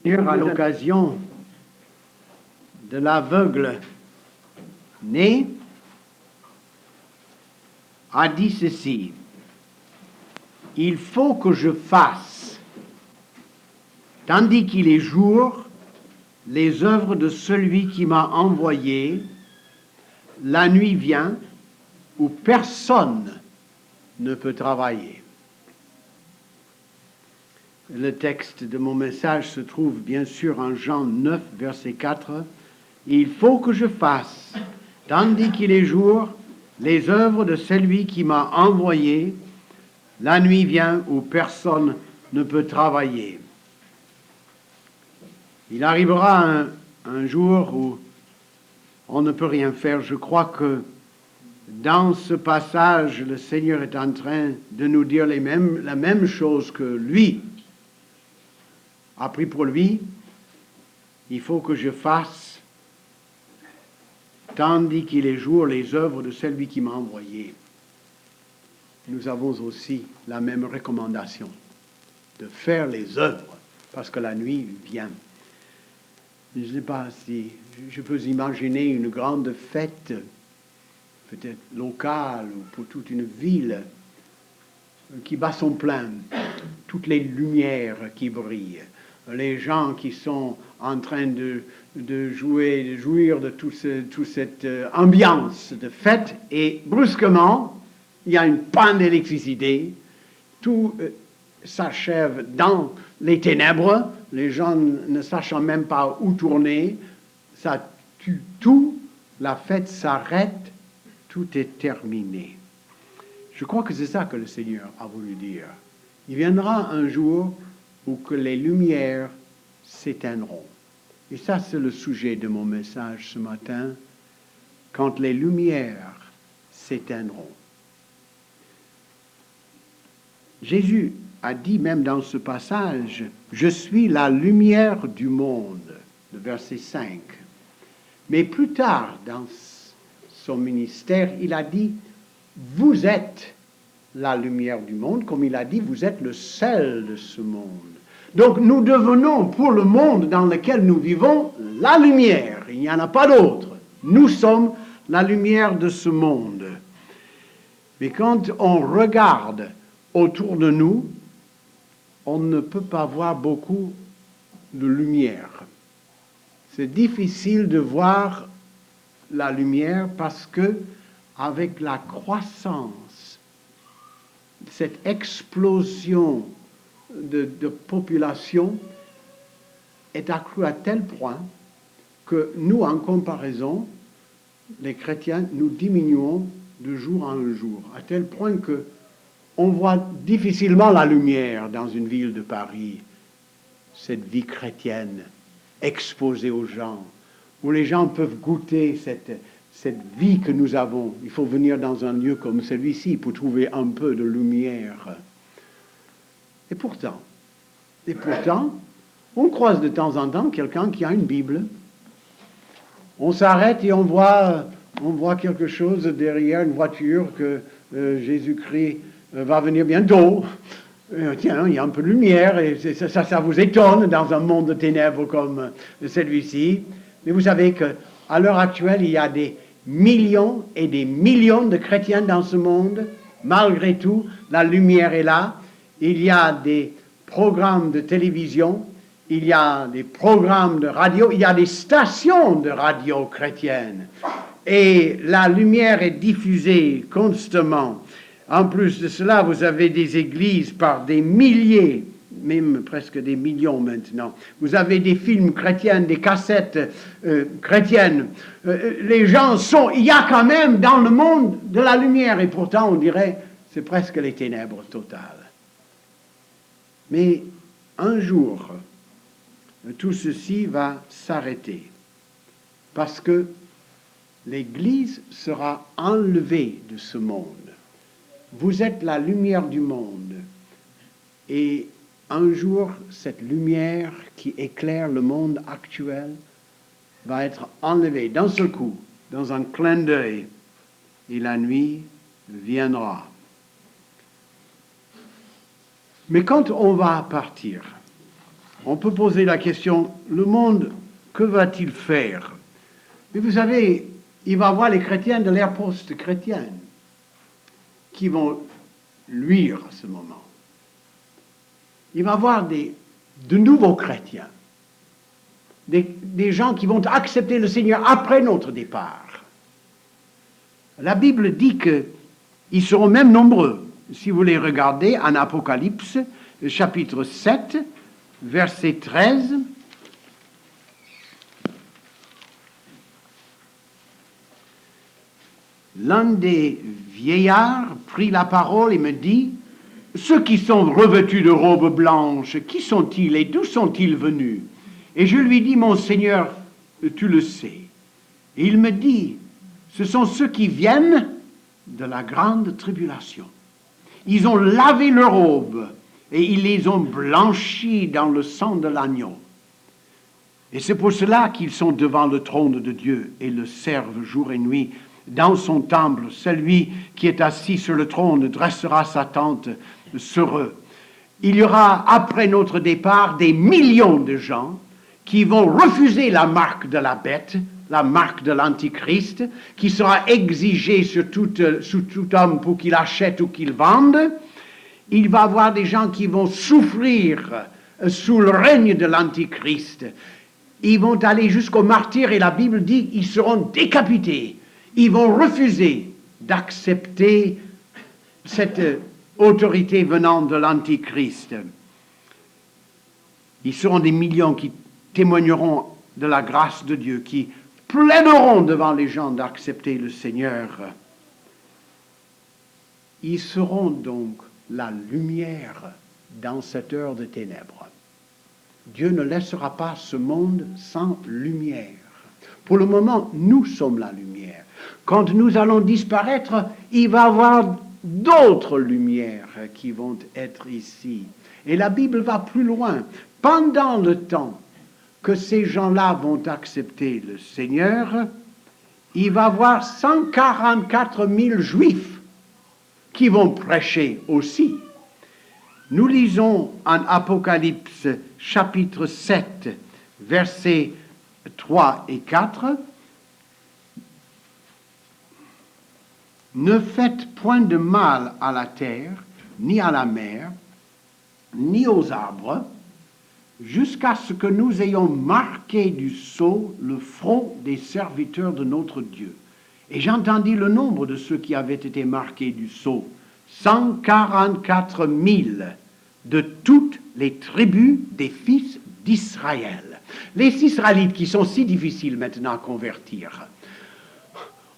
À l'occasion de l'aveugle né, a dit ceci: il faut que je fasse, tandis qu'il est jour, les œuvres de celui qui m'a envoyé. La nuit vient où personne ne peut travailler. Le texte de mon message se trouve bien sûr en Jean 9, verset 4. Il faut que je fasse, tandis qu'il est jour, les œuvres de celui qui m'a envoyé. La nuit vient où personne ne peut travailler. Il arrivera un jour où on ne peut rien faire. Je crois que dans ce passage, le Seigneur est en train de nous dire la même chose que lui a pris pour lui. Il faut que je fasse, tandis qu'il est jour, les œuvres de celui qui m'a envoyé. Nous avons aussi la même recommandation, de faire les œuvres, parce que la nuit vient. Je ne sais pas si je peux imaginer une grande fête, peut-être locale ou pour toute une ville, qui bat son plein, toutes les lumières qui brillent, les gens qui sont en train de jouir de toute cette ambiance de fête, et brusquement, il y a une panne d'électricité, tout s'achève dans les ténèbres, les gens ne sachant même pas où tourner, ça tue tout, la fête s'arrête, tout est terminé. Je crois que c'est ça que le Seigneur a voulu dire. Il viendra un jour où que les lumières s'éteindront. Et ça, c'est le sujet de mon message ce matin, quand les lumières s'éteindront. Jésus a dit même dans ce passage, « Je suis la lumière du monde », le verset 5. Mais plus tard, dans son ministère, il a dit, « Vous êtes la lumière du monde », comme il a dit, « Vous êtes le sel de ce monde ». Donc nous devenons, pour le monde dans lequel nous vivons, la lumière. Il n'y en a pas d'autre. Nous sommes la lumière de ce monde. Mais quand on regarde autour de nous, on ne peut pas voir beaucoup de lumière. C'est difficile de voir la lumière parce que, avec la croissance, cette explosion de population est accrue à tel point que nous, en comparaison, les chrétiens, nous diminuons de jour en jour, à tel point que on voit difficilement la lumière dans une ville de Paris, cette vie chrétienne exposée aux gens, où les gens peuvent goûter cette vie que nous avons. Il faut venir dans un lieu comme celui-ci pour trouver un peu de lumière. Et pourtant, on croise de temps en temps quelqu'un qui a une Bible. On s'arrête et on voit quelque chose derrière une voiture que Jésus-Christ va venir bientôt. Tiens, il y a un peu de lumière et ça vous étonne dans un monde de ténèbres comme celui-ci. Mais vous savez qu'à l'heure actuelle, il y a des millions et des millions de chrétiens dans ce monde. Malgré tout, la lumière est là. Il y a des programmes de télévision, il y a des programmes de radio, il y a des stations de radio chrétiennes. Et la lumière est diffusée constamment. En plus de cela, vous avez des églises par des milliers, même presque des millions maintenant. Vous avez des films chrétiens, des cassettes chrétiennes. Les gens sont... Il y a quand même dans le monde de la lumière. Et pourtant, on dirait, c'est presque les ténèbres totales. Mais un jour, tout ceci va s'arrêter. Parce que l'Église sera enlevée de ce monde. Vous êtes la lumière du monde. Et un jour, cette lumière qui éclaire le monde actuel va être enlevée d'un seul coup, dans un clin d'œil, et la nuit viendra. Mais quand on va partir, On peut poser la question, le monde, que va-t-il faire? Mais vous savez, il va y avoir les chrétiens de l'ère post-chrétienne qui vont luire à ce moment. Il va y avoir de nouveaux chrétiens, des gens qui vont accepter le Seigneur après notre départ. La Bible dit qu'ils seront même nombreux. Si vous les regardez en Apocalypse, chapitre 7, verset 13, l'un des vieillards prit la parole et me dit, « Ceux qui sont revêtus de robes blanches, qui sont-ils et d'où sont-ils venus ?» Et je lui dis, « Mon Seigneur, tu le sais. » Et il me dit, « Ce sont ceux qui viennent de la grande tribulation. Ils ont lavé leurs robes et ils les ont blanchis dans le sang de l'agneau. Et c'est pour cela qu'ils sont devant le trône de Dieu et le servent jour et nuit. Dans son temple, celui qui est assis sur le trône dressera sa tente sur eux. Il y aura, après notre départ, des millions de gens qui vont refuser la marque de la bête, la marque de l'Antichrist, qui sera exigée sur tout homme pour qu'il achète ou qu'il vende. Il va y avoir des gens qui vont souffrir sous le règne de l'Antichrist. Ils vont aller jusqu'au martyre et la Bible dit qu'ils seront décapités. Ils vont refuser d'accepter cette autorité venant de l'Antichrist. Ils seront des millions qui témoigneront de la grâce de Dieu, qui plaideront devant les gens d'accepter le Seigneur. Ils seront donc la lumière dans cette heure de ténèbres. Dieu ne laissera pas ce monde sans lumière. Pour le moment, nous sommes la lumière. Quand nous allons disparaître, il va y avoir d'autres lumières qui vont être ici. Et la Bible va plus loin. Pendant le temps que ces gens-là vont accepter le Seigneur, il va y avoir 144 000 Juifs qui vont prêcher aussi. Nous lisons en Apocalypse chapitre 7, versets 3 et 4. Ne faites point de mal à la terre, ni à la mer, ni aux arbres, jusqu'à ce que nous ayons marqué du sceau le front des serviteurs de notre Dieu. Et j'entendis le nombre de ceux qui avaient été marqués du sceau, 144 000 de toutes les tribus des fils d'Israël. Les Israélites qui sont si difficiles maintenant à convertir.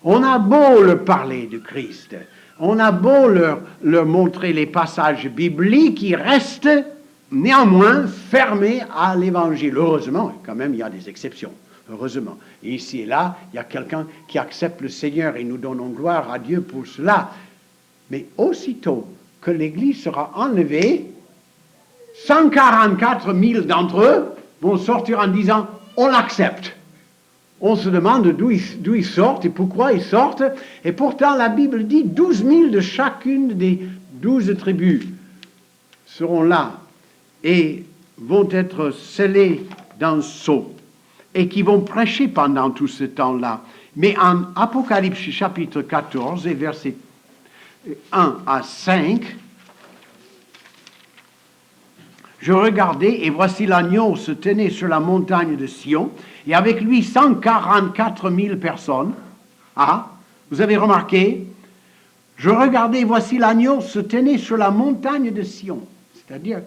On a beau leur parler de Christ, on a beau leur montrer les passages bibliques, ils restent néanmoins fermés à l'Évangile. Heureusement, quand même, il y a des exceptions. Heureusement. Et ici et là, il y a quelqu'un qui accepte le Seigneur et nous donnons gloire à Dieu pour cela. Mais aussitôt que l'Église sera enlevée, 144 000 d'entre eux vont sortir en disant « on l'accepte ». On se demande d'où ils sortent et pourquoi ils sortent. Et pourtant, la Bible dit 12 000 de chacune des 12 tribus seront là et vont être scellés dans le sceau et qui vont prêcher pendant tout ce temps-là. Mais en Apocalypse chapitre 14 et versets 1 à 5, je regardais, et voici l'agneau se tenait sur la montagne de Sion, et avec lui 144 000 personnes. Ah, vous avez remarqué? Je regardais, et voici l'agneau se tenait sur la montagne de Sion. C'est-à-dire,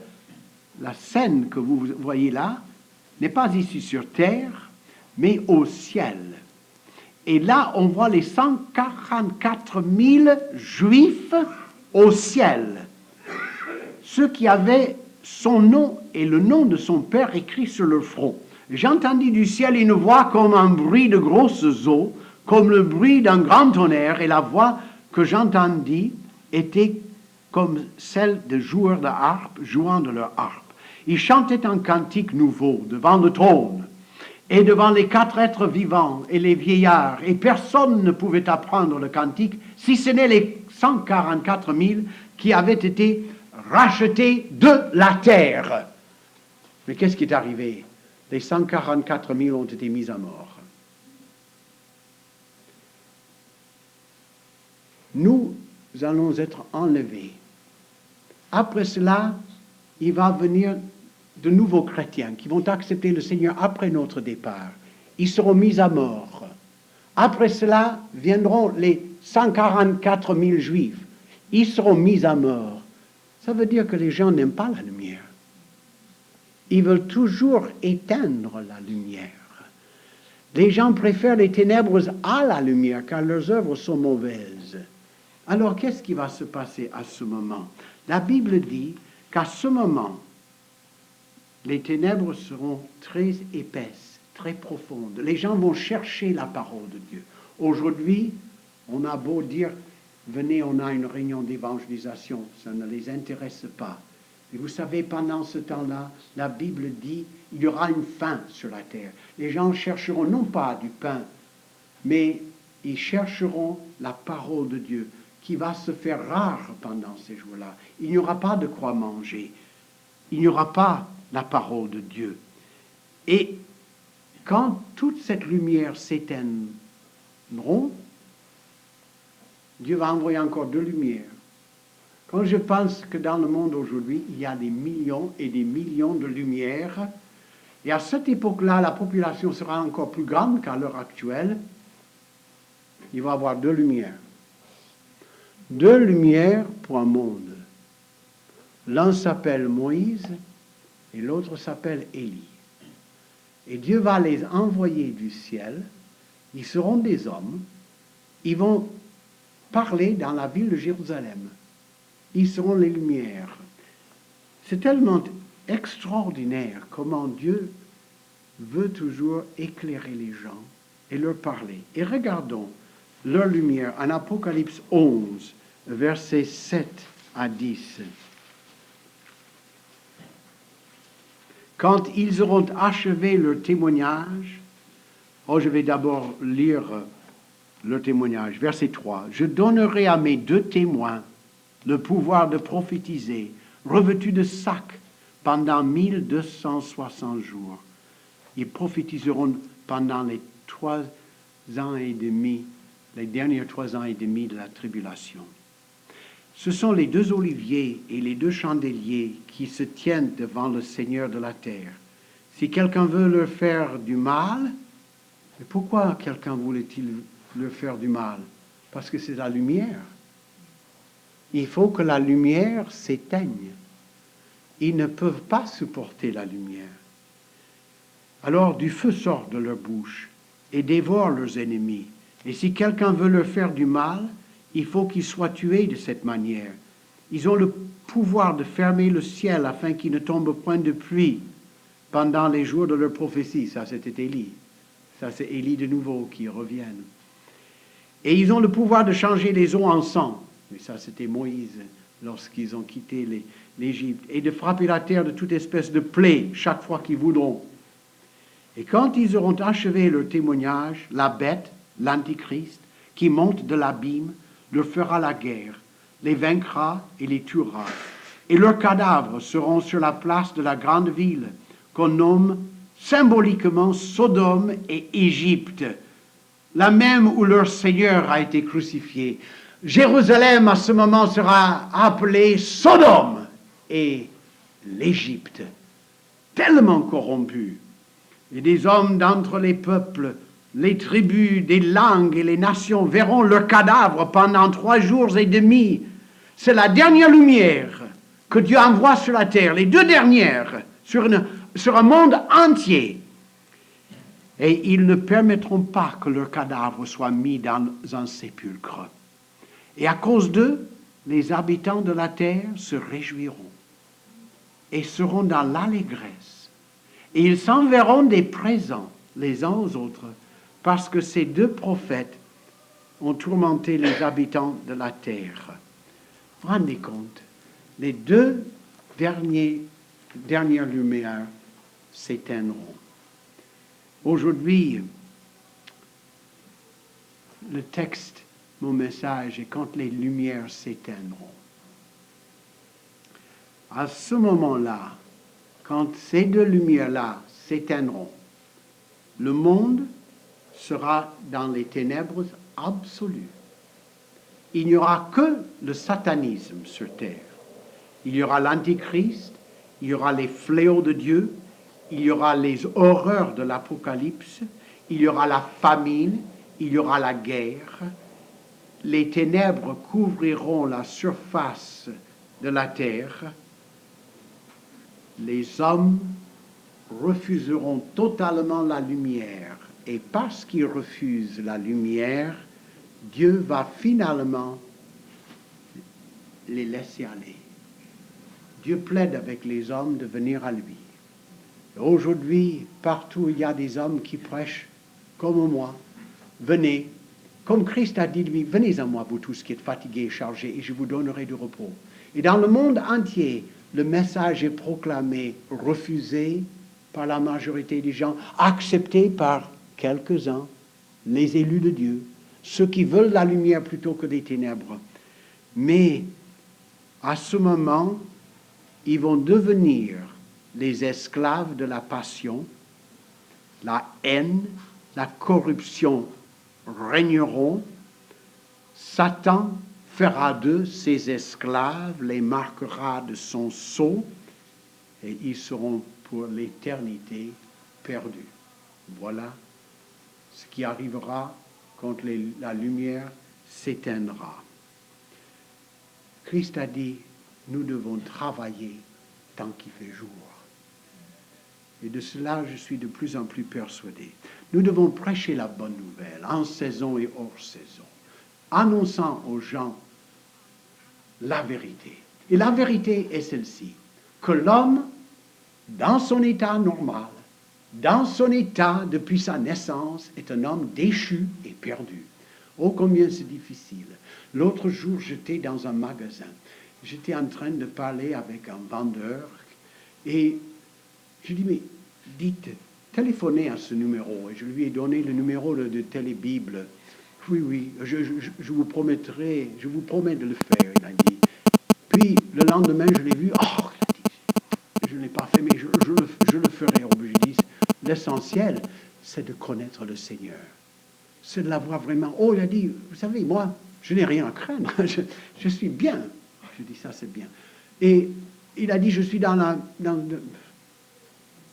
la scène que vous voyez là n'est pas ici sur terre, mais au ciel. Et là, on voit les 144 000 Juifs au ciel. Ceux qui avaient son nom et le nom de son père écrit sur leur front. J'entendis du ciel une voix comme un bruit de grosses eaux, comme le bruit d'un grand tonnerre, et la voix que j'entendis était comme celle de joueurs de harpe jouant de leur harpe. Ils chantaient un cantique nouveau devant le trône et devant les 4 êtres vivants et les vieillards, et personne ne pouvait apprendre le cantique si ce n'est les 144 000 qui avaient été rachetés de la terre. Mais qu'est-ce qui est arrivé? Les 144 000 ont été mis à mort. Nous allons être enlevés. Après cela, il va venir de nouveaux chrétiens qui vont accepter le Seigneur après notre départ. Ils seront mis à mort. Après cela viendront les 144 000 juifs. Ils seront mis à mort. Ça veut dire que les gens n'aiment pas la lumière. Ils veulent toujours éteindre la lumière. Les gens préfèrent les ténèbres à la lumière car leurs œuvres sont mauvaises. Alors qu'est-ce qui va se passer à ce moment? La Bible dit qu'à ce moment, les ténèbres seront très épaisses, très profondes. Les gens vont chercher la parole de Dieu. Aujourd'hui, on a beau dire, venez, on a une réunion d'évangélisation, ça ne les intéresse pas. Et vous savez, pendant ce temps-là, la Bible dit, il y aura une faim sur la terre. Les gens chercheront non pas du pain, mais ils chercheront la parole de Dieu, qui va se faire rare pendant ces jours-là. Il n'y aura pas de quoi manger. Il n'y aura pas la parole de Dieu. Et quand toute cette lumière s'éteindront, Dieu va envoyer encore de lumière. Quand je pense que dans le monde aujourd'hui, il y a des millions et des millions de lumières, et à cette époque-là, la population sera encore plus grande qu'à l'heure actuelle, il va y avoir deux lumières. Deux lumières pour un monde. L'un s'appelle Moïse et l'autre s'appelle Élie. Et Dieu va les envoyer du ciel. Ils seront des hommes. Ils vont parler dans la ville de Jérusalem. Ils seront les lumières. C'est tellement extraordinaire comment Dieu veut toujours éclairer les gens et leur parler. Et regardons leur lumière en Apocalypse 11, versets 7 à 10. Quand ils auront achevé leur témoignage, je vais d'abord lire leur témoignage, verset 3. Je donnerai à mes deux témoins le pouvoir de prophétiser, revêtus de sac, pendant 1260 jours. Ils prophétiseront pendant les 3 ans et demi, les derniers 3 ans et demi de la tribulation. Ce sont les deux oliviers et les deux chandeliers qui se tiennent devant le Seigneur de la terre. Si quelqu'un veut leur faire du mal, mais pourquoi quelqu'un voulait-il leur faire du mal? Parce que c'est la lumière. Il faut que la lumière s'éteigne. Ils ne peuvent pas supporter la lumière. Alors du feu sort de leur bouche et dévore leurs ennemis. Et si quelqu'un veut leur faire du mal, il faut qu'ils soient tués de cette manière. Ils ont le pouvoir de fermer le ciel afin qu'il ne tombe point de pluie pendant les jours de leur prophétie. Ça, c'était Élie. Ça, c'est Élie de nouveau qui revient. Et ils ont le pouvoir de changer les eaux en sang. Mais ça, c'était Moïse lorsqu'ils ont quitté l'Égypte. Et de frapper la terre de toute espèce de plaie chaque fois qu'ils voudront. Et quand ils auront achevé leur témoignage, la bête, l'Antichrist, qui monte de l'abîme, leur fera la guerre, les vaincra et les tuera. Et leurs cadavres seront sur la place de la grande ville, qu'on nomme symboliquement Sodome et Égypte, la même où leur Seigneur a été crucifié. Jérusalem, à ce moment, sera appelée Sodome et l'Égypte, tellement corrompue. Et des hommes d'entre les peuples, les tribus, des langues et les nations verront leurs cadavres pendant 3 jours et demi. C'est la dernière lumière que Dieu envoie sur la terre, les deux dernières, sur un monde entier. Et ils ne permettront pas que leurs cadavres soient mis dans un sépulcre. Et à cause d'eux, les habitants de la terre se réjouiront et seront dans l'allégresse. Et ils s'enverront des présents les uns aux autres, parce que ces deux prophètes ont tourmenté les habitants de la terre. Vous vous rendez compte, les deux dernières lumières s'éteindront. Aujourd'hui, le texte, mon message est quand les lumières s'éteindront. À ce moment-là, quand ces deux lumières-là s'éteindront, le monde sera dans les ténèbres absolues. Il n'y aura que le satanisme sur terre. Il y aura l'Antichrist, il y aura les fléaux de Dieu, il y aura les horreurs de l'Apocalypse, il y aura la famine, il y aura la guerre. Les ténèbres couvriront la surface de la terre. Les hommes refuseront totalement la lumière. Et parce qu'ils refusent la lumière, Dieu va finalement les laisser aller. Dieu plaide avec les hommes de venir à lui. Aujourd'hui, partout il y a des hommes qui prêchent comme moi. Venez, comme Christ a dit lui, venez à moi, vous tous qui êtes fatigués et chargés, et je vous donnerai du repos. Et dans le monde entier, le message est proclamé, refusé par la majorité des gens, accepté par quelques-uns, les élus de Dieu, ceux qui veulent la lumière plutôt que des ténèbres. Mais à ce moment, ils vont devenir les esclaves de la passion, la haine, la corruption régneront. Satan fera d'eux ses esclaves, les marquera de son sceau, et ils seront pour l'éternité perdus. Voilà ce qui arrivera quand la lumière s'éteindra. Christ a dit, nous devons travailler tant qu'il fait jour. Et de cela, je suis de plus en plus persuadé. Nous devons prêcher la bonne nouvelle, en saison et hors saison, annonçant aux gens la vérité. Et la vérité est celle-ci, que l'homme, dans son état normal, dans son état depuis sa naissance, est un homme déchu et perdu. Oh, combien c'est difficile. L'autre jour, j'étais dans un magasin. J'étais en train de parler avec un vendeur et je lui ai dit, mais dites, téléphonez à ce numéro. Et je lui ai donné le numéro de Télébible. Oui, je vous promets de le faire, il a dit. Puis, le lendemain, je l'ai vu. Oh, il a dit, je ne l'ai pas fait, mais je le ferai. Oh, je dis, l'essentiel, c'est de connaître le Seigneur. C'est de l'avoir vraiment. Oh, il a dit, vous savez, moi, je n'ai rien à craindre. Je suis bien. Je dis, ça, c'est bien. Et il a dit, je suis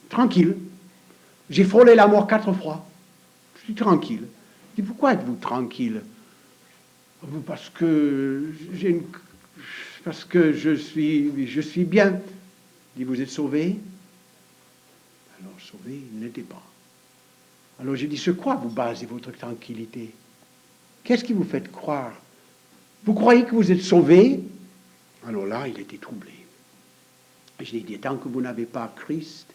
tranquille. J'ai frôlé la mort 4 fois. Je suis tranquille. Je dis, pourquoi êtes-vous tranquille? Parce que je suis bien. Il dit, vous êtes sauvé? Alors, sauvé, il n'était pas. Alors, j'ai dit, sur quoi vous basez votre tranquillité? Qu'est-ce qui vous fait croire? Vous croyez que vous êtes sauvé? Alors là, il était troublé. Je lui ai dit, tant que vous n'avez pas Christ,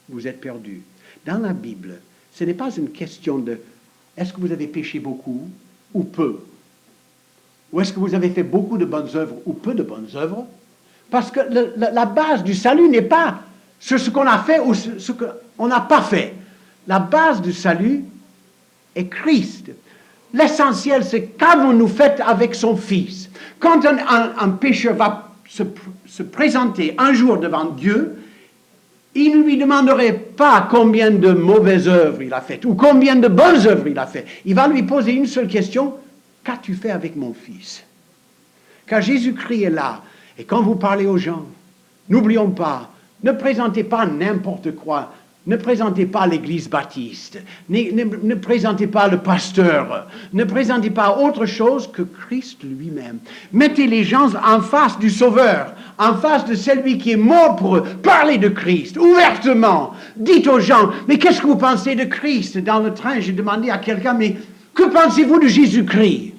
vous êtes perdu. Dans la Bible, ce n'est pas une question de est-ce que vous avez péché beaucoup ou peu? Ou est-ce que vous avez fait beaucoup de bonnes œuvres ou peu de bonnes œuvres? Parce que la base du salut n'est pas sur ce qu'on a fait ou ce qu'on n'a pas fait. La base du salut est Christ. L'essentiel, c'est qu'avons-nous fait avec son Fils? Quand un pécheur va se présenter un jour devant Dieu, il ne lui demanderait pas combien de mauvaises œuvres il a faites ou combien de bonnes œuvres il a fait. Il va lui poser une seule question, qu'as-tu fait avec mon Fils? Car Jésus-Christ est là. Et quand vous parlez aux gens, n'oublions pas, ne présentez pas n'importe quoi. Ne présentez pas l'église baptiste, ne présentez pas le pasteur, ne présentez pas autre chose que Christ lui-même. Mettez les gens en face du Sauveur, en face de celui qui est mort pour eux. Parlez de Christ, ouvertement. Dites aux gens, mais qu'est-ce que vous pensez de Christ? Dans le train, j'ai demandé à quelqu'un, mais que pensez-vous de Jésus-Christ?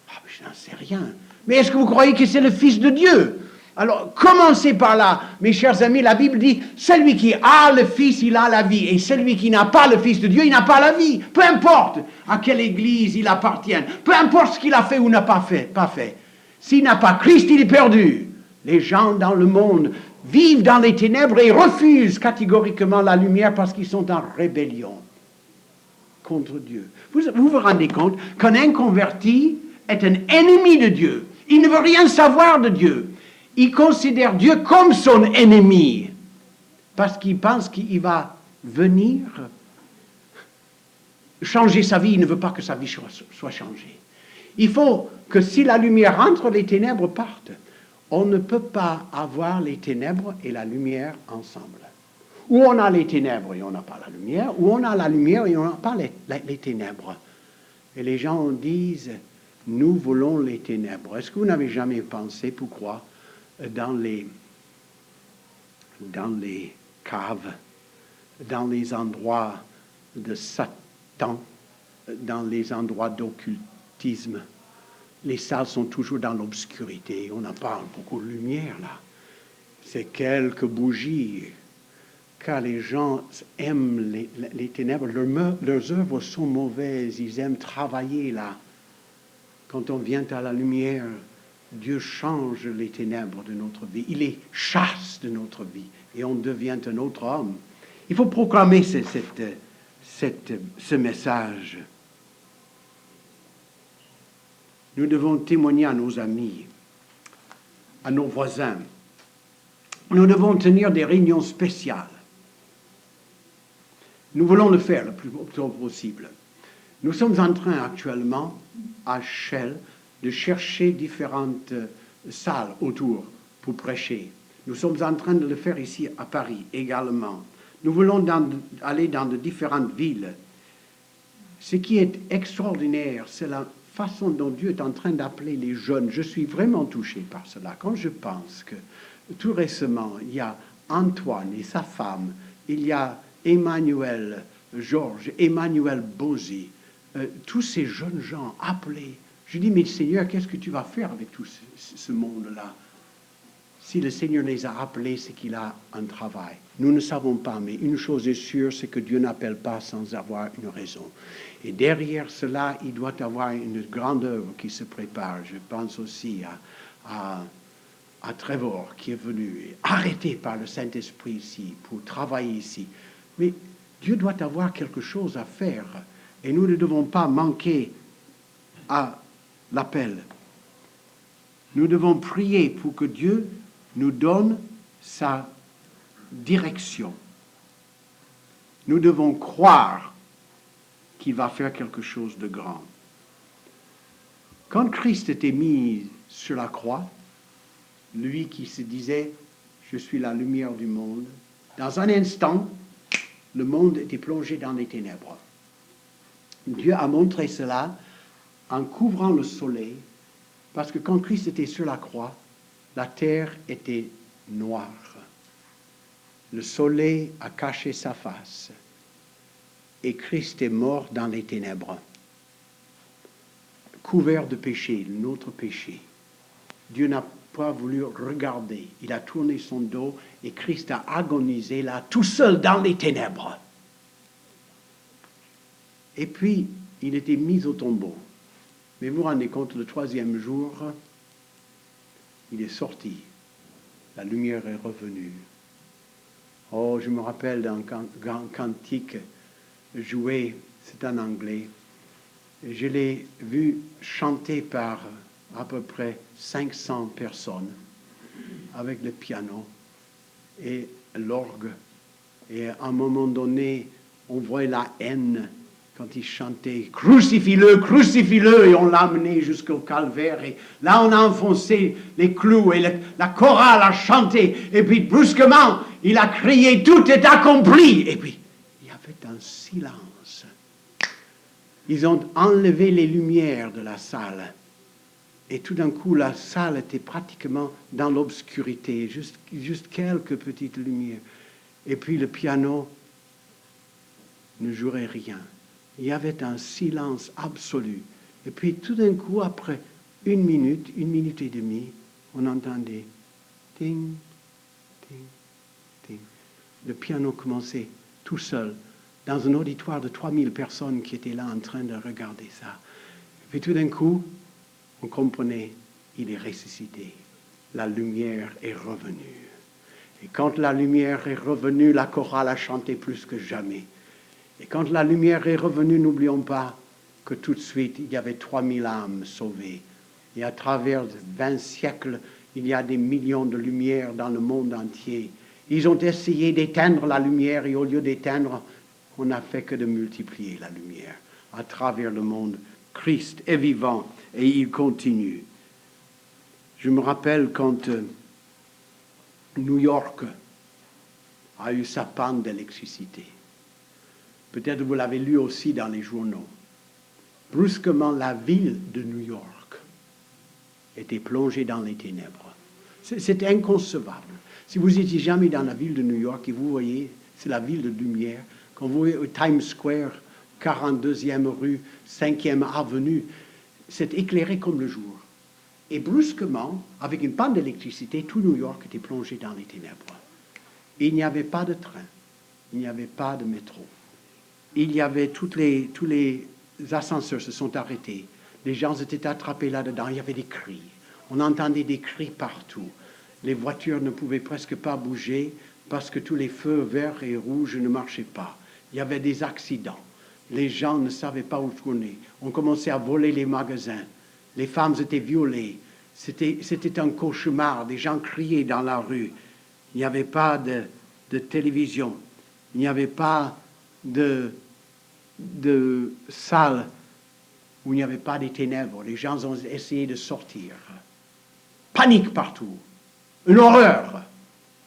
Ah, je n'en sais rien. Mais est-ce que vous croyez que c'est le Fils de Dieu? Alors, commencez par là. Mes chers amis, la Bible dit, celui qui a le Fils, il a la vie. Et celui qui n'a pas le Fils de Dieu, il n'a pas la vie. Peu importe à quelle église il appartient. Peu importe ce qu'il a fait ou n'a pas fait. S'il n'a pas Christ, il est perdu. Les gens dans le monde vivent dans les ténèbres et refusent catégoriquement la lumière parce qu'ils sont en rébellion contre Dieu. Vous vous rendez compte qu'un inconverti est un ennemi de Dieu. Il ne veut rien savoir de Dieu. Il considère Dieu comme son ennemi. parce qu'il pense qu'il va venir changer sa vie. Il ne veut pas que sa vie soit changée. Il faut que si la lumière entre, les ténèbres partent. On ne peut pas avoir les ténèbres et la lumière ensemble. Ou on a les ténèbres et on n'a pas la lumière, ou on a la lumière et on n'a pas les ténèbres. Et les gens disent, nous voulons les ténèbres. Est-ce que vous n'avez jamais pensé pourquoi dans les caves, dans les endroits de Satan, dans les endroits d'occultisme, les salles sont toujours dans l'obscurité. On n'a pas beaucoup de lumière là. C'est quelques bougies. Car les gens aiment les ténèbres. Leurs œuvres sont mauvaises. Ils aiment travailler là. Quand on vient à la lumière, Dieu change les ténèbres de notre vie. Il les chasse de notre vie. Et on devient un autre homme. Il faut proclamer ce message. Nous devons témoigner à nos amis, à nos voisins. Nous devons tenir des réunions spéciales. Nous voulons le faire le plus tôt possible. Nous sommes en train actuellement, à Shell, de chercher différentes salles autour pour prêcher. Nous sommes en train de le faire ici à Paris également. Nous voulons aller dans de différentes villes. Ce qui est extraordinaire, c'est la façon dont Dieu est en train d'appeler les jeunes. Je suis vraiment touché par cela. Quand je pense que tout récemment, il y a Antoine et sa femme, il y a Emmanuel Georges, Emmanuel Bozy, tous ces jeunes gens appelés. Je dis, mais Seigneur, qu'est-ce que tu vas faire avec tout ce monde-là? Si le Seigneur les a appelés, c'est qu'il a un travail. Nous ne savons pas, mais une chose est sûre, c'est que Dieu n'appelle pas sans avoir une raison. Et derrière cela, il doit y avoir une grande œuvre qui se prépare. Je pense aussi à Trevor qui est venu, arrêté par le Saint-Esprit ici, pour travailler ici. Mais Dieu doit avoir quelque chose à faire. Et nous ne devons pas manquer à l'appel. Nous devons prier pour que Dieu nous donne sa direction. Nous devons croire qu'il va faire quelque chose de grand. Quand Christ était mis sur la croix, lui qui se disait « Je suis la lumière du monde », dans un instant, le monde était plongé dans les ténèbres. Dieu a montré cela en couvrant le soleil, parce que quand Christ était sur la croix, la terre était noire. Le soleil a caché sa face et Christ est mort dans les ténèbres, couvert de péché, notre péché. Dieu n'a pas voulu regarder. Il a tourné son dos et Christ a agonisé là, tout seul dans les ténèbres. Et puis, il était mis au tombeau. Mais vous vous rendez compte, le troisième jour, il est sorti. La lumière est revenue. Oh, je me rappelle d'un cantique joué, c'est en anglais. Je l'ai vu chanter par à peu près 500 personnes avec le piano et l'orgue. Et à un moment donné, on voyait la haine quand il chantait « Crucifie-le, crucifie-le » et on l'a amené jusqu'au calvaire. Et là, on a enfoncé les clous et la chorale a chanté. Et puis, brusquement, il a crié « Tout est accompli » Et puis, il y avait un silence. Ils ont enlevé les lumières de la salle. Et tout d'un coup, la salle était pratiquement dans l'obscurité, juste quelques petites lumières. Et puis, le piano ne jouait rien. Il y avait un silence absolu. Et puis, tout d'un coup, après une minute et demie, on entendait ting, ting, ting. Le piano commençait tout seul, dans un auditoire de 3000 personnes qui étaient là en train de regarder ça. Et puis, tout d'un coup, on comprenait, il est ressuscité. La lumière est revenue. Et quand la lumière est revenue, la chorale a chanté plus que jamais. Et quand la lumière est revenue, n'oublions pas que tout de suite, il y avait 3000 âmes sauvées. Et à travers 20 siècles, il y a des millions de lumières dans le monde entier. Ils ont essayé d'éteindre la lumière et au lieu d'éteindre, on n'a fait que de multiplier la lumière à travers le monde. Christ est vivant et il continue. Je me rappelle quand New York a eu sa panne d'électricité. Peut-être vous l'avez lu aussi dans les journaux. Brusquement, la ville de New York était plongée dans les ténèbres. C'est inconcevable. Si vous n'étiez jamais dans la ville de New York et vous voyez, c'est la ville de lumière, quand vous voyez au Times Square, 42e rue, 5e avenue, c'est éclairé comme le jour. Et brusquement, avec une panne d'électricité, tout New York était plongé dans les ténèbres. Il n'y avait pas de train, il n'y avait pas de métro. Il y avait tous les ascenseurs se sont arrêtés. Les gens étaient attrapés là-dedans. Il y avait des cris. On entendait des cris partout. Les voitures ne pouvaient presque pas bouger parce que tous les feux verts et rouges ne marchaient pas. Il y avait des accidents. Les gens ne savaient pas où tourner. On commençait à voler les magasins. Les femmes étaient violées. C'était un cauchemar. Des gens criaient dans la rue. Il n'y avait pas de télévision. Il n'y avait pas de salle où il n'y avait pas des ténèbres. Les gens ont essayé de sortir. Panique partout. Une horreur.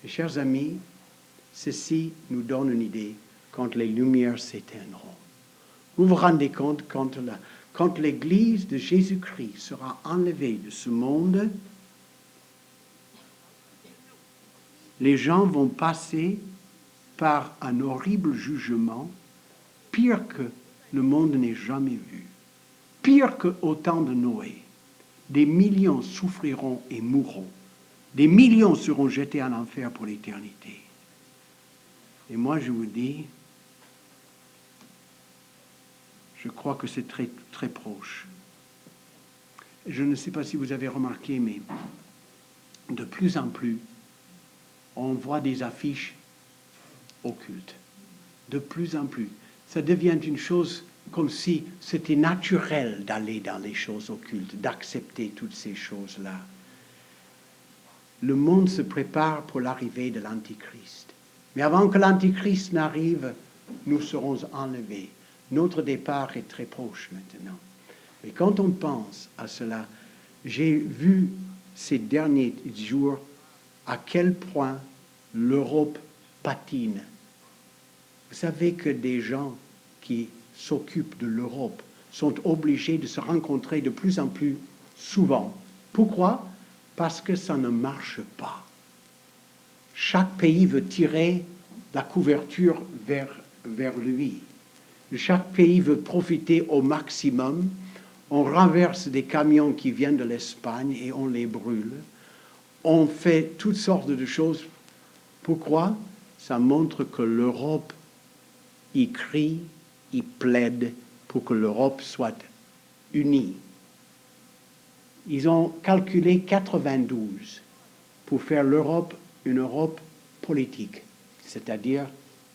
Et chers amis, ceci nous donne une idée quand les lumières s'éteindront. Vous vous rendez compte quand l'Église de Jésus-Christ sera enlevée de ce monde, les gens vont passer par un horrible jugement, pire que le monde n'ait jamais vu, pire qu'au temps de Noé. Des millions souffriront et mourront. Des millions seront jetés en enfer pour l'éternité. Et moi, je vous dis, je crois que c'est très, très proche. Je ne sais pas si vous avez remarqué, mais de plus en plus, on voit des affiches occultes. De plus en plus. Ça devient une chose comme si c'était naturel d'aller dans les choses occultes, d'accepter toutes ces choses-là. Le monde se prépare pour l'arrivée de l'Antichrist. Mais avant que l'Antichrist n'arrive, nous serons enlevés. Notre départ est très proche maintenant. Mais quand on pense à cela, j'ai vu ces derniers jours à quel point l'Europe patine. Vous savez que des gens qui s'occupent de l'Europe sont obligés de se rencontrer de plus en plus souvent. Pourquoi? Parce que ça ne marche pas. Chaque pays veut tirer la couverture vers lui. Chaque pays veut profiter au maximum. On renverse des camions qui viennent de l'Espagne et on les brûle. On fait toutes sortes de choses. Pourquoi? Ça montre que l'Europe y crie, y plaide pour que l'Europe soit unie. Ils ont calculé 92 pour faire l'Europe une Europe politique, c'est-à-dire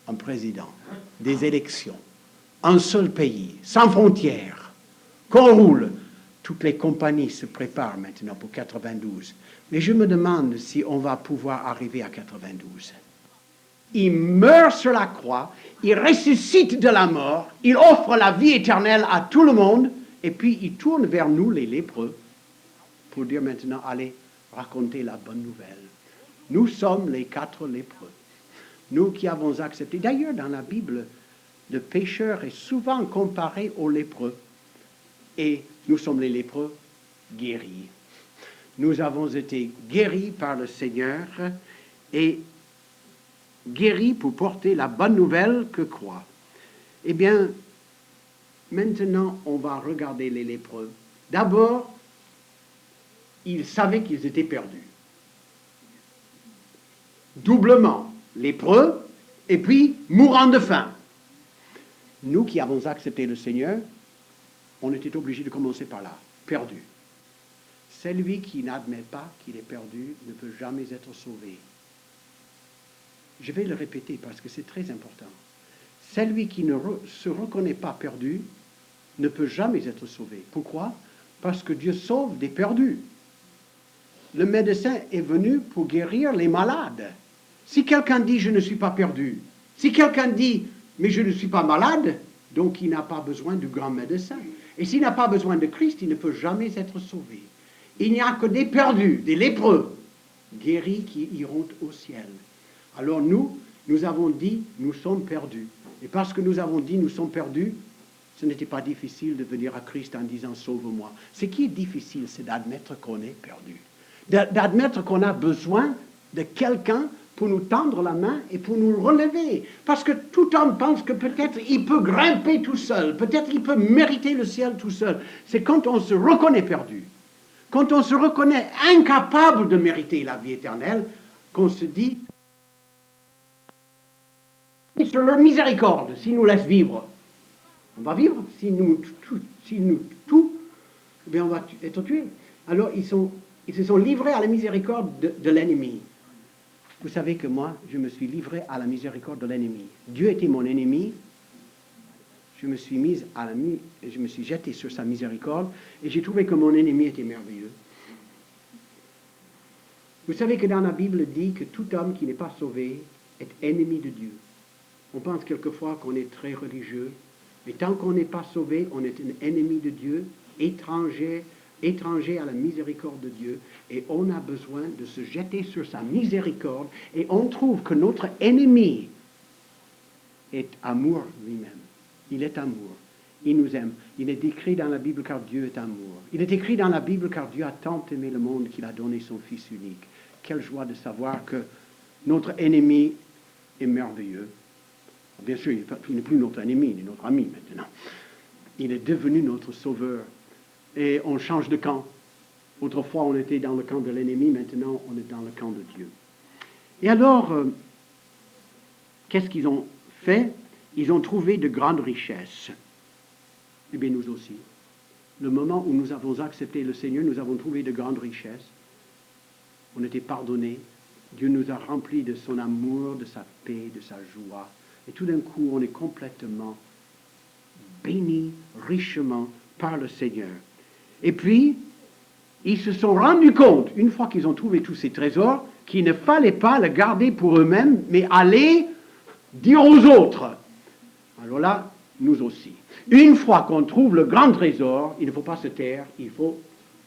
un président, des élections, un seul pays, sans frontières, qu'on roule. Toutes les compagnies se préparent maintenant pour 92. Mais je me demande si on va pouvoir arriver à 92. Il meurt sur la croix, il ressuscite de la mort, il offre la vie éternelle à tout le monde, et puis il tourne vers nous, les lépreux, pour dire maintenant, allez, racontez la bonne nouvelle. Nous sommes les 4 lépreux. Nous qui avons accepté. D'ailleurs, dans la Bible, le pécheur est souvent comparé aux lépreux. Et nous sommes les lépreux guéris. Nous avons été guéris par le Seigneur et guéris pour porter la bonne nouvelle que quoi? Eh bien, maintenant, on va regarder les lépreux. D'abord, ils savaient qu'ils étaient perdus. Doublement lépreux et puis mourant de faim. Nous qui avons accepté le Seigneur, on était obligés de commencer par là, perdu. Celui qui n'admet pas qu'il est perdu ne peut jamais être sauvé. Je vais le répéter parce que c'est très important. Celui qui ne se reconnaît pas perdu ne peut jamais être sauvé. Pourquoi? Parce que Dieu sauve des perdus. Le médecin est venu pour guérir les malades. Si quelqu'un dit je ne suis pas perdu, si quelqu'un dit mais je ne suis pas malade, donc il n'a pas besoin du grand médecin. Et s'il n'a pas besoin de Christ, il ne peut jamais être sauvé. Il n'y a que des perdus, des lépreux, guéris qui iront au ciel. Alors nous avons dit nous sommes perdus. Et parce que nous avons dit nous sommes perdus, ce n'était pas difficile de venir à Christ en disant sauve-moi. Ce qui est difficile, c'est d'admettre qu'on est perdu. D'admettre qu'on a besoin de quelqu'un pour nous tendre la main et pour nous relever. Parce que tout homme pense que peut-être il peut grimper tout seul, peut-être il peut mériter le ciel tout seul. C'est quand on se reconnaît perdu, quand on se reconnaît incapable de mériter la vie éternelle, qu'on se dit, sur leur miséricorde, s'ils nous laissent vivre, on va vivre. S'ils nous tuent, eh bien on va être tués. Alors ils se sont livrés à la miséricorde de l'ennemi. Vous savez que moi, je me suis livré à la miséricorde de l'ennemi. Dieu était mon ennemi. Je me suis jeté sur sa miséricorde et j'ai trouvé que mon ennemi était merveilleux. Vous savez que dans la Bible dit que tout homme qui n'est pas sauvé est ennemi de Dieu. On pense quelquefois qu'on est très religieux, mais tant qu'on n'est pas sauvé, on est un ennemi de Dieu, étranger à la miséricorde de Dieu, et on a besoin de se jeter sur sa miséricorde, et on trouve que notre ennemi est amour lui-même. Il est amour. Il nous aime. Il est écrit dans la Bible car Dieu est amour. Il est écrit dans la Bible car Dieu a tant aimé le monde qu'il a donné son Fils unique. Quelle joie de savoir que notre ennemi est merveilleux. Bien sûr, il n'est plus notre ennemi, il est notre ami maintenant. Il est devenu notre sauveur. Et on change de camp. Autrefois, on était dans le camp de l'ennemi, maintenant, on est dans le camp de Dieu. Et alors, qu'est-ce qu'ils ont fait? Ils ont trouvé de grandes richesses. Eh bien, nous aussi. Le moment où nous avons accepté le Seigneur, nous avons trouvé de grandes richesses. On était pardonnés. Dieu nous a remplis de son amour, de sa paix, de sa joie. Et tout d'un coup, on est complètement bénis richement par le Seigneur. Et puis, ils se sont rendus compte, une fois qu'ils ont trouvé tous ces trésors, qu'il ne fallait pas le garder pour eux-mêmes, mais aller dire aux autres. Alors là, nous aussi. Une fois qu'on trouve le grand trésor, il ne faut pas se taire, il faut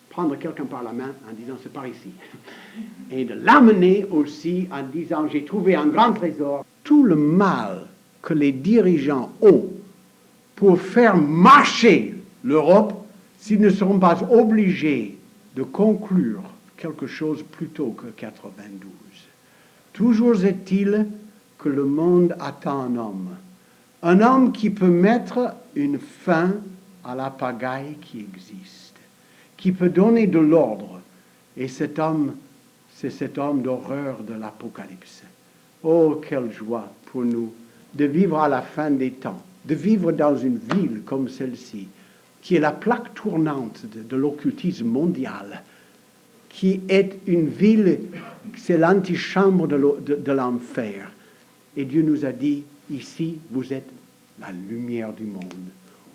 prendre quelqu'un par la main en disant c'est par ici. Et de l'amener aussi en disant j'ai trouvé un grand trésor. Tout le mal que les dirigeants ont pour faire marcher l'Europe, s'ils ne seront pas obligés de conclure quelque chose plus tôt que 92. Toujours est-il que le monde attend un homme qui peut mettre une fin à la pagaille qui existe, qui peut donner de l'ordre. Et cet homme, c'est cet homme d'horreur de l'Apocalypse. Oh, quelle joie pour nous de vivre à la fin des temps, de vivre dans une ville comme celle-ci, qui est la plaque tournante de l'occultisme mondial, qui est une ville, c'est l'antichambre de l'enfer. Et Dieu nous a dit, ici, vous êtes la lumière du monde.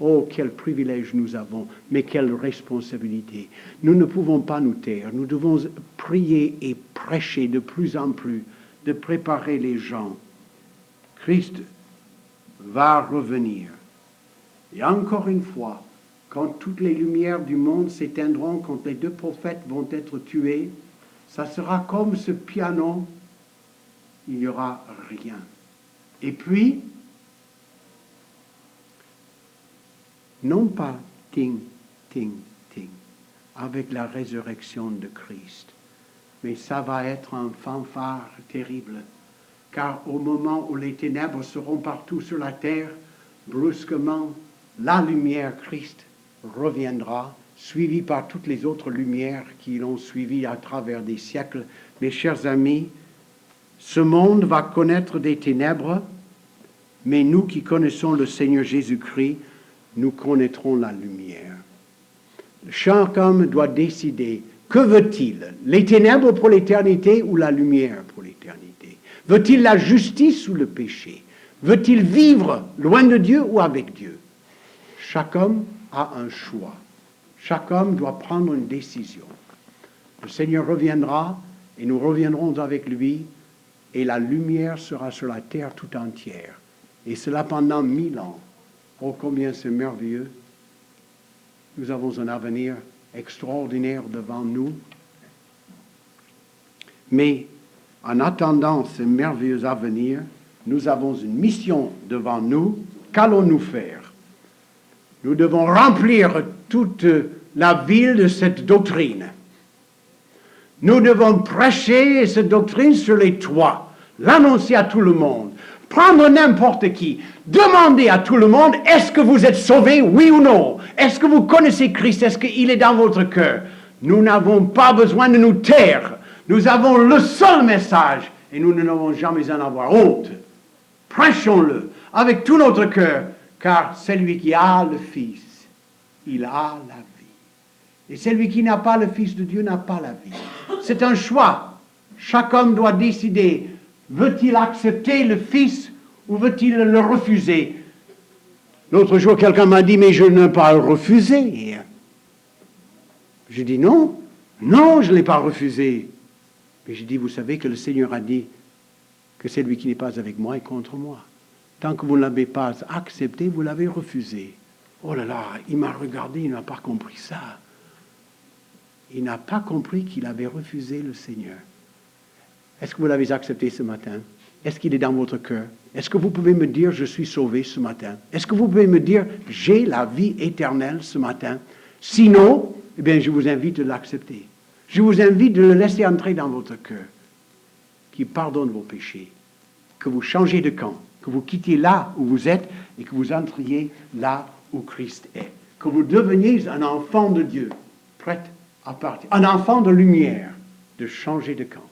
Oh, quel privilège nous avons, mais quelle responsabilité. Nous ne pouvons pas nous taire. Nous devons prier et prêcher de plus en plus, de préparer les gens. Christ va revenir. Et encore une fois, quand toutes les lumières du monde s'éteindront, quand les deux prophètes vont être tués, ça sera comme ce piano, il n'y aura rien. Et puis, non pas ting, ting, ting, avec la résurrection de Christ, mais ça va être un fanfare terrible, car au moment où les ténèbres seront partout sur la terre, brusquement, la lumière Christ reviendra, suivi par toutes les autres lumières qui l'ont suivi à travers des siècles. Mes chers amis, ce monde va connaître des ténèbres, mais nous qui connaissons le Seigneur Jésus-Christ, nous connaîtrons la lumière. Chaque homme doit décider, que veut-il? Les ténèbres pour l'éternité ou la lumière pour l'éternité? Veut-il la justice ou le péché? Veut-il vivre loin de Dieu ou avec Dieu? Chaque homme a un choix. Chaque homme doit prendre une décision. Le Seigneur reviendra et nous reviendrons avec lui et la lumière sera sur la terre tout entière. Et cela pendant 1000 ans. Oh, combien c'est merveilleux. Nous avons un avenir extraordinaire devant nous. Mais en attendant ce merveilleux avenir, nous avons une mission devant nous. Qu'allons-nous faire? Nous devons remplir toute la ville de cette doctrine. Nous devons prêcher cette doctrine sur les toits, l'annoncer à tout le monde, prendre n'importe qui, demander à tout le monde, est-ce que vous êtes sauvés, oui ou non? Est-ce que vous connaissez Christ? Est-ce qu'il est dans votre cœur? Nous n'avons pas besoin de nous taire. Nous avons le seul message et nous ne devons jamais en avoir honte. Prêchons-le avec tout notre cœur, car celui qui a le Fils, il a la vie. Et celui qui n'a pas le Fils de Dieu n'a pas la vie. C'est un choix. Chaque homme doit décider, veut-il accepter le Fils ou veut-il le refuser? L'autre jour, quelqu'un m'a dit, mais je ne veux pas le refuser. Je dis non, non, je ne l'ai pas refusé. Mais je dis, vous savez que le Seigneur a dit que celui qui n'est pas avec moi est contre moi. Tant que vous ne l'avez pas accepté, vous l'avez refusé. Oh là là, il m'a regardé, il n'a pas compris ça. Il n'a pas compris qu'il avait refusé le Seigneur. Est-ce que vous l'avez accepté ce matin? Est-ce qu'il est dans votre cœur? Est-ce que vous pouvez me dire, je suis sauvé ce matin? Est-ce que vous pouvez me dire, j'ai la vie éternelle ce matin? Sinon, eh bien, je vous invite de l'accepter. Je vous invite de le laisser entrer dans votre cœur, qui pardonne vos péchés, que vous changez de camp, que vous quittiez là où vous êtes et que vous entriez là où Christ est. Que vous deveniez un enfant de Dieu, prêt à partir, un enfant de lumière, de changer de camp.